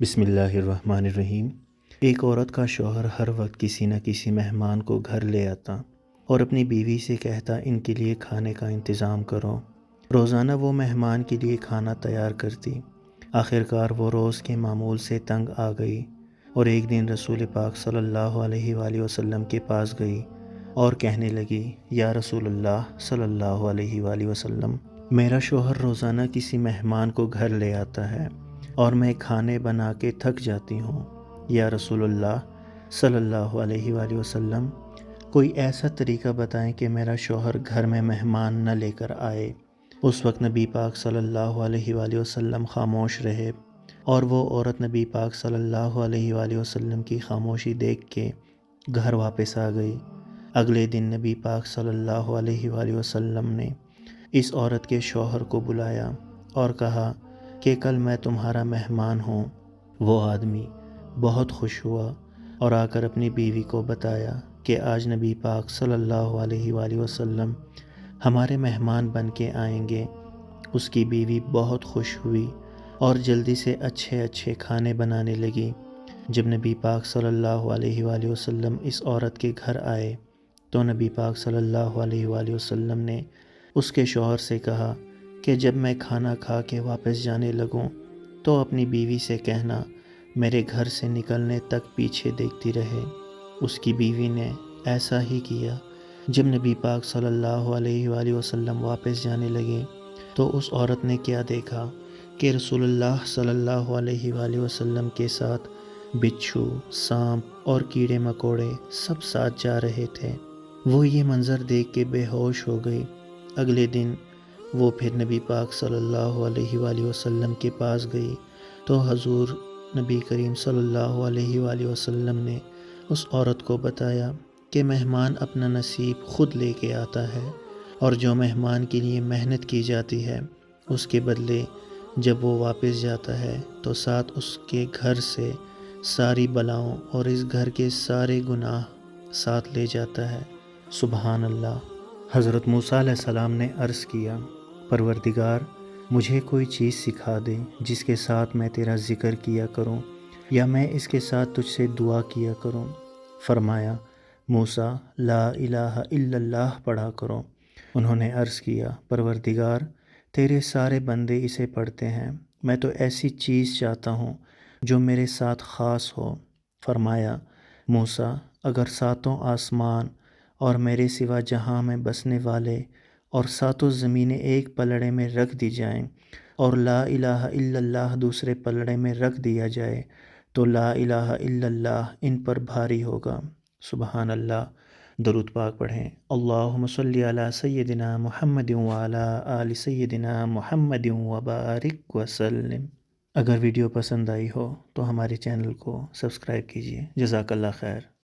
بسم اللہ الرحمن الرحیم۔ ایک عورت کا شوہر ہر وقت کسی نہ کسی مہمان کو گھر لے آتا اور اپنی بیوی سے کہتا ان کے لیے کھانے کا انتظام کرو۔ روزانہ وہ مہمان کے لیے کھانا تیار کرتی۔ آخرکار وہ روز کے معمول سے تنگ آ گئی اور ایک دن رسول پاک صلی اللہ علیہ وآلہ وسلم کے پاس گئی اور کہنے لگی، یا رسول اللہ صلی اللہ علیہ وآلہ وسلم، میرا شوہر روزانہ کسی مہمان کو گھر لے آتا ہے اور میں کھانے بنا کے تھک جاتی ہوں۔ یا رسول اللہ صلی اللہ علیہ وآلہ وسلم، کوئی ایسا طریقہ بتائیں کہ میرا شوہر گھر میں مہمان نہ لے کر آئے۔ اس وقت نبی پاک صلی اللہ علیہ وآلہ وسلم خاموش رہے اور وہ عورت نبی پاک صلی اللہ علیہ وآلہ وسلم کی خاموشی دیکھ کے گھر واپس آ گئی۔ اگلے دن نبی پاک صلی اللہ علیہ وآلہ وسلم نے اس عورت کے شوہر کو بلایا اور کہا کہ کل میں تمہارا مہمان ہوں۔ وہ آدمی بہت خوش ہوا اور آ کر اپنی بیوی کو بتایا کہ آج نبی پاک صلی اللہ علیہ وآلہ وسلم ہمارے مہمان بن کے آئیں گے۔ اس کی بیوی بہت خوش ہوئی اور جلدی سے اچھے اچھے کھانے بنانے لگی۔ جب نبی پاک صلی اللہ علیہ وآلہ وسلم اس عورت کے گھر آئے تو نبی پاک صلی اللہ علیہ وآلہ وسلم نے اس کے شوہر سے کہا کہ جب میں کھانا کھا کے واپس جانے لگوں تو اپنی بیوی سے کہنا میرے گھر سے نکلنے تک پیچھے دیکھتی رہے۔ اس کی بیوی نے ایسا ہی کیا۔ جب نبی پاک صلی اللہ علیہ وآلہ وسلم واپس جانے لگے تو اس عورت نے کیا دیکھا کہ رسول اللہ صلی اللہ علیہ وآلہ وسلم کے ساتھ بچھو، سانپ اور کیڑے مکوڑے سب ساتھ جا رہے تھے۔ وہ یہ منظر دیکھ کے بے ہوش ہو گئی۔ اگلے دن وہ پھر نبی پاک صلی اللہ علیہ وآلہ وسلم کے پاس گئی تو حضور نبی کریم صلی اللہ علیہ وآلہ وسلم نے اس عورت کو بتایا کہ مہمان اپنا نصیب خود لے کے آتا ہے اور جو مہمان کے لیے محنت کی جاتی ہے اس کے بدلے جب وہ واپس جاتا ہے تو ساتھ اس کے گھر سے ساری بلاؤں اور اس گھر کے سارے گناہ ساتھ لے جاتا ہے۔ سبحان اللہ۔ حضرت موسیٰ علیہ السلام نے عرض کیا، پروردگار مجھے کوئی چیز سکھا دے جس کے ساتھ میں تیرا ذکر کیا کروں یا میں اس کے ساتھ تجھ سے دعا کیا کروں۔ فرمایا، موسیٰ لا الہ الا اللہ پڑھا کرو۔ انہوں نے عرض کیا، پروردگار تیرے سارے بندے اسے پڑھتے ہیں، میں تو ایسی چیز چاہتا ہوں جو میرے ساتھ خاص ہو۔ فرمایا، موسیٰ اگر ساتوں آسمان اور میرے سوا جہاں میں بسنے والے اور ساتوں زمینیں ایک پلڑے میں رکھ دی جائیں اور لا الہ الا اللہ دوسرے پلڑے میں رکھ دیا جائے تو لا الہ الا اللہ ان پر بھاری ہوگا۔ سبحان اللہ۔ درود پاک پڑھیں۔ اللہم صلی علی سیدنا محمد وعلی آل سیدنا محمد وبارک وسلم۔ اگر ویڈیو پسند آئی ہو تو ہمارے چینل کو سبسکرائب کیجیے۔ جزاک اللہ خیر۔